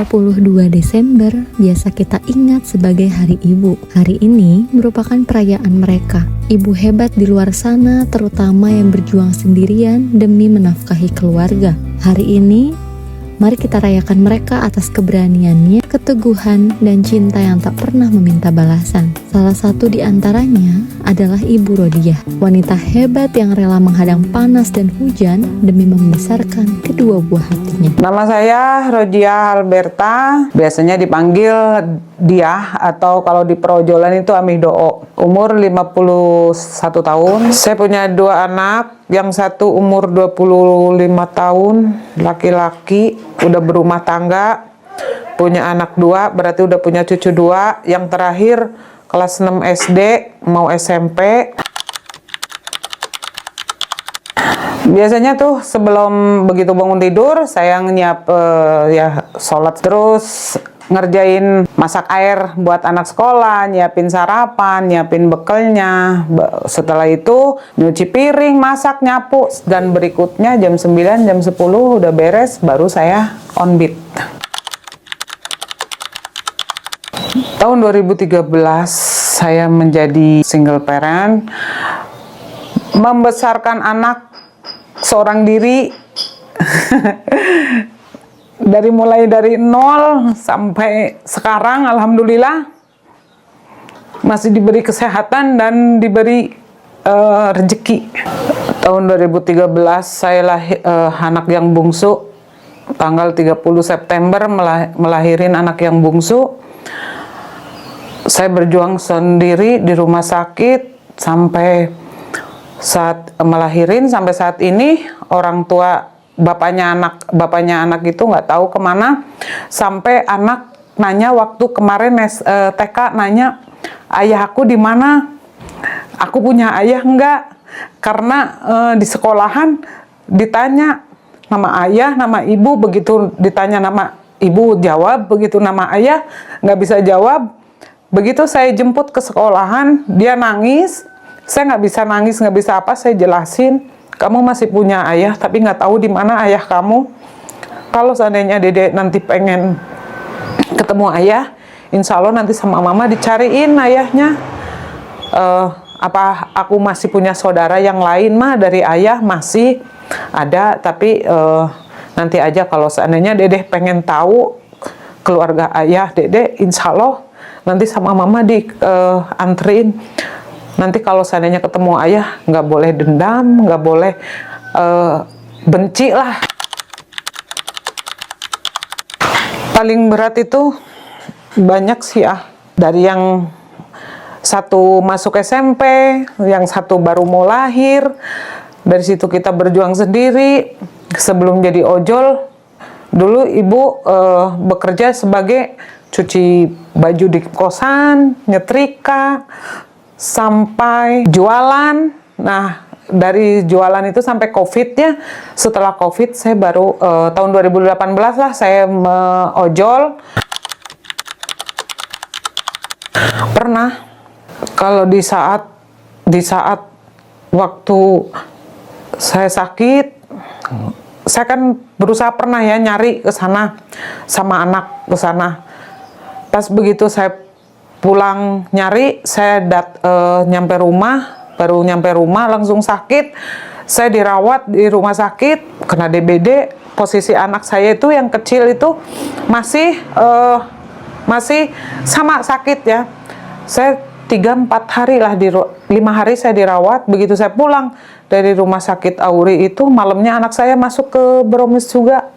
22 Desember biasa kita ingat sebagai Hari Ibu. Hari ini merupakan perayaan mereka. Ibu hebat di luar sana, terutama yang berjuang sendirian demi menafkahi keluarga. Hari ini, mari kita rayakan mereka atas keberaniannya, keteguhan, dan cinta yang tak pernah meminta balasan. Salah satu di antaranya adalah Ibu Rodiah, wanita hebat yang rela menghadang panas dan hujan demi membesarkan kedua buah hatinya. Nama saya Rodiah Alberta, biasanya dipanggil Diah atau kalau di perojolan itu Amidoo. Umur 51 tahun. Saya punya dua anak, yang satu umur 25 tahun, laki-laki, udah berumah tangga, punya anak dua, berarti udah punya cucu dua. Yang terakhir kelas 6 SD, mau SMP. Biasanya tuh sebelum begitu bangun tidur, saya nyiap sholat, terus ngerjain masak air buat anak sekolah, nyiapin sarapan, nyiapin bekalnya. Setelah itu nyuci piring, masak, nyapu, dan berikutnya jam 9, jam 10 udah beres, baru saya on beat. Tahun 2013 saya menjadi single parent, membesarkan anak seorang diri mulai dari nol sampai sekarang, alhamdulillah masih diberi kesehatan dan diberi rezeki. Tahun 2013 saya anak yang bungsu, tanggal 30 September melahirin anak yang bungsu. Saya berjuang sendiri di rumah sakit sampai saat melahirin, sampai saat ini orang tua bapaknya anak itu nggak tahu kemana, sampai anak nanya waktu kemarin TK, nanya ayah aku di mana, aku punya ayah enggak, karena di sekolahan ditanya nama ayah, nama ibu, begitu ditanya nama ibu jawab, begitu nama ayah nggak bisa jawab. Begitu saya jemput ke sekolahan, dia nangis. Saya nggak bisa nangis, nggak bisa apa, saya jelasin, kamu masih punya ayah, tapi nggak tahu di mana ayah kamu. Kalau seandainya Dede nanti pengen ketemu ayah, insya Allah nanti sama mama dicariin ayahnya. Apa aku masih punya saudara yang lain mah dari ayah masih ada, tapi nanti aja kalau seandainya Dede pengen tahu keluarga ayah Dede, insya Allah nanti sama mama dianterin. Nanti kalau seandainya ketemu ayah, nggak boleh dendam, nggak boleh benci lah. Paling berat itu banyak sih ya. Dari yang satu masuk SMP, yang satu baru mau lahir. Dari situ kita berjuang sendiri. Sebelum jadi ojol, dulu ibu bekerja sebagai cuci baju di kosan, nyetrika, sampai jualan. Nah, dari jualan itu sampai COVID ya. Setelah COVID saya baru tahun 2018 lah saya ojol. Pernah kalau di saat waktu saya sakit, saya kan berusaha pernah ya nyari ke sana sama anak ke sana. Pas begitu saya pulang nyari, saya baru nyampe rumah langsung sakit. Saya dirawat di rumah sakit kena DBD. Posisi anak saya itu yang kecil itu masih sama sakit ya. Saya 3-4 hari lah, 5 hari saya dirawat. Begitu saya pulang dari rumah sakit Auri itu, malamnya anak saya masuk ke Bromis juga.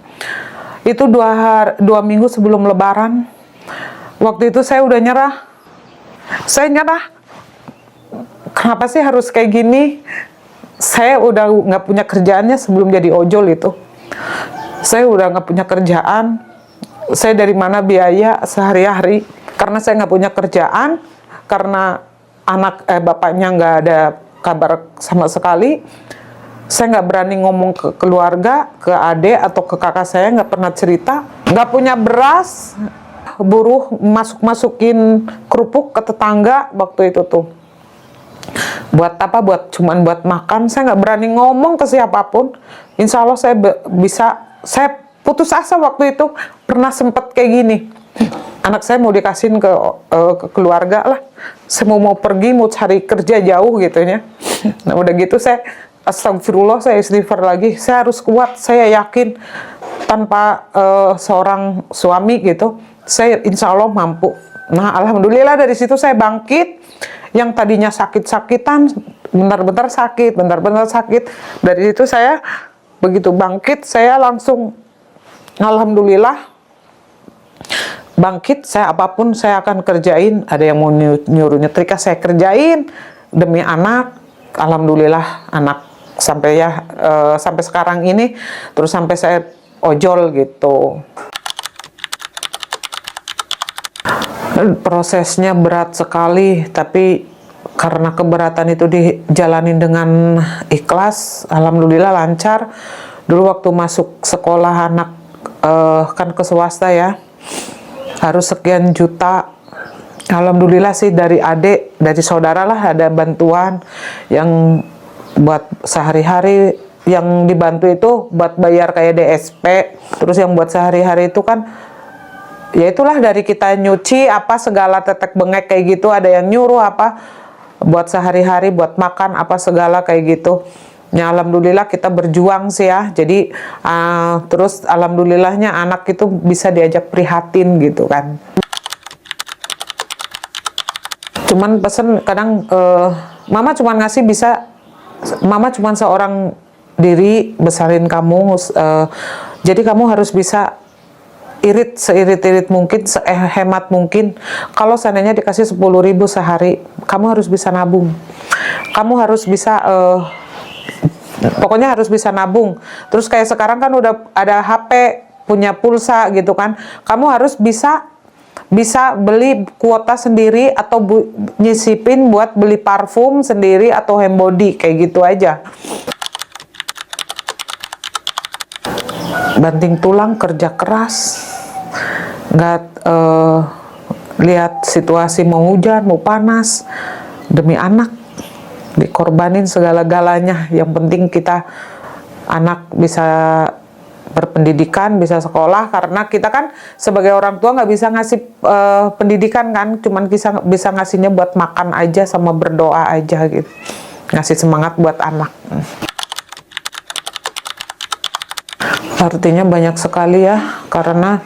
Itu 2 minggu sebelum Lebaran. Waktu itu saya udah nyerah. Saya nyerah. Kenapa sih harus kayak gini? Saya udah nggak punya kerjaannya sebelum jadi ojol itu. Saya udah nggak punya kerjaan. Saya dari mana biaya sehari-hari? Karena saya nggak punya kerjaan, karena bapaknya nggak ada kabar sama sekali. Saya nggak berani ngomong ke keluarga, ke adik atau ke kakak saya, nggak pernah cerita. Nggak punya beras, buruh masukin kerupuk ke tetangga waktu itu tuh. Buat apa? Cuman buat makan. Saya nggak berani ngomong ke siapapun. Insya Allah saya putus asa waktu itu, pernah sempat kayak gini. Anak saya mau dikasihin ke keluarga lah. Saya mau pergi, mau cari kerja jauh gitu ya. Nah udah gitu saya astagfirullah, saya istighfar lagi. Saya harus kuat, saya yakin tanpa seorang suami gitu, saya insya Allah mampu. Nah alhamdulillah dari situ saya bangkit. Yang tadinya sakit-sakitan, benar-benar sakit. Dari situ saya begitu bangkit, saya langsung alhamdulillah bangkit. Saya apapun saya akan kerjain. Ada yang mau nyuruh nyetrika, saya kerjain demi anak. Alhamdulillah anak sampai sampai sekarang ini, terus sampai saya ojol gitu. Prosesnya berat sekali, tapi karena keberatan itu dijalanin dengan ikhlas, alhamdulillah lancar. Dulu waktu masuk sekolah anak kan ke swasta ya, harus sekian juta. Alhamdulillah sih dari adik, dari saudara lah ada bantuan yang buat sehari-hari. Yang dibantu itu buat bayar kayak DSP, terus yang buat sehari-hari itu kan ya itulah dari kita nyuci apa segala tetek bengek kayak gitu, ada yang nyuruh apa buat sehari-hari, buat makan apa segala kayak gitu. Ya alhamdulillah kita berjuang sih ya. Jadi terus alhamdulillahnya anak itu bisa diajak prihatin gitu kan. Cuman pesen kadang mama cuman ngasih bisa, mama cuman seorang diri besarin kamu, jadi kamu harus bisa irit seirit-irit mungkin, sehemat mungkin. Kalau seandainya dikasih 10.000 sehari, kamu harus bisa nabung. Kamu harus bisa pokoknya harus bisa nabung. Terus kayak sekarang kan udah ada HP, punya pulsa gitu kan. Kamu harus bisa beli kuota sendiri atau nyisipin buat beli parfum sendiri atau hand body kayak gitu aja. Banting tulang, kerja keras, nggak lihat situasi mau hujan, mau panas, demi anak dikorbanin segala-galanya. Yang penting kita anak bisa berpendidikan, bisa sekolah, karena kita kan sebagai orang tua nggak bisa ngasih pendidikan kan, cuman bisa ngasihnya buat makan aja sama berdoa aja gitu, ngasih semangat buat anak. Artinya banyak sekali ya, karena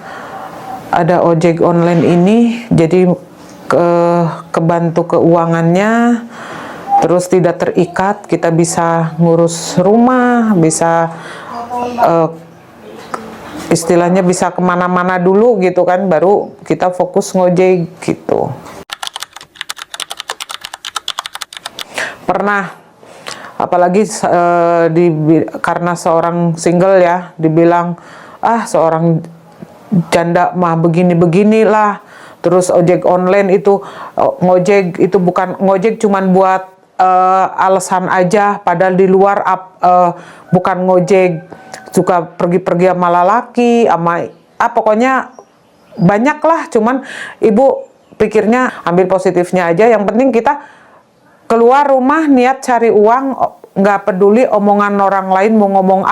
ada ojek online ini, jadi kebantu keuangannya, terus tidak terikat, kita bisa ngurus rumah, bisa istilahnya bisa kemana-mana dulu gitu kan, baru kita fokus ngojek gitu. Pernah, apalagi karena seorang single ya, dibilang seorang janda mah begini-beginilah. Terus ojek online itu, ngojek itu bukan ngojek cuman buat alasan aja, padahal di luar bukan ngojek, suka pergi-pergi sama lelaki, sama pokoknya banyak lah. Cuman ibu pikirnya ambil positifnya aja, yang penting kita keluar rumah niat cari uang, nggak peduli omongan orang lain mau ngomong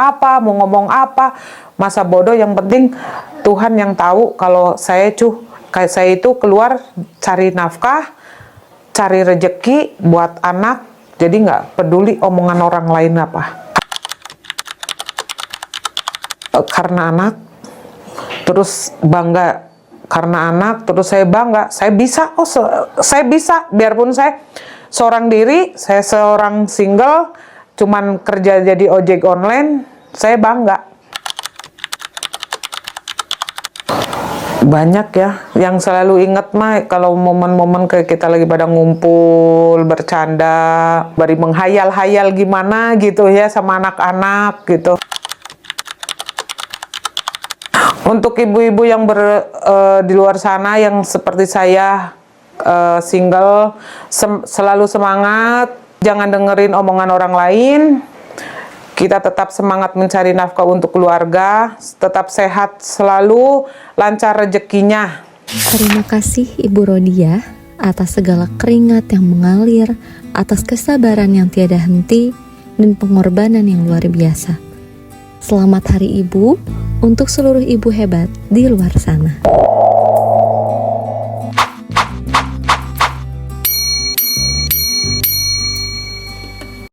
apa, masa bodoh. Yang penting Tuhan yang tahu. Kalau saya itu keluar cari nafkah, cari rejeki buat anak, jadi nggak peduli omongan orang lain apa. Karena anak, terus bangga karena anak, terus saya bangga, saya bisa saya bisa, biarpun saya seorang diri, saya seorang single, cuman kerja jadi ojek online, saya bangga. Banyak ya yang selalu inget mah kalau momen-momen kayak kita lagi pada ngumpul bercanda, bari menghayal-hayal gimana gitu ya sama anak-anak gitu. Untuk ibu-ibu yang di luar sana yang seperti saya single, selalu semangat, jangan dengerin omongan orang lain. Kita tetap semangat mencari nafkah untuk keluarga, tetap sehat selalu, lancar rezekinya. Terima kasih Ibu Rodia atas segala keringat yang mengalir, atas kesabaran yang tiada henti, dan pengorbanan yang luar biasa. Selamat Hari Ibu untuk seluruh ibu hebat di luar sana.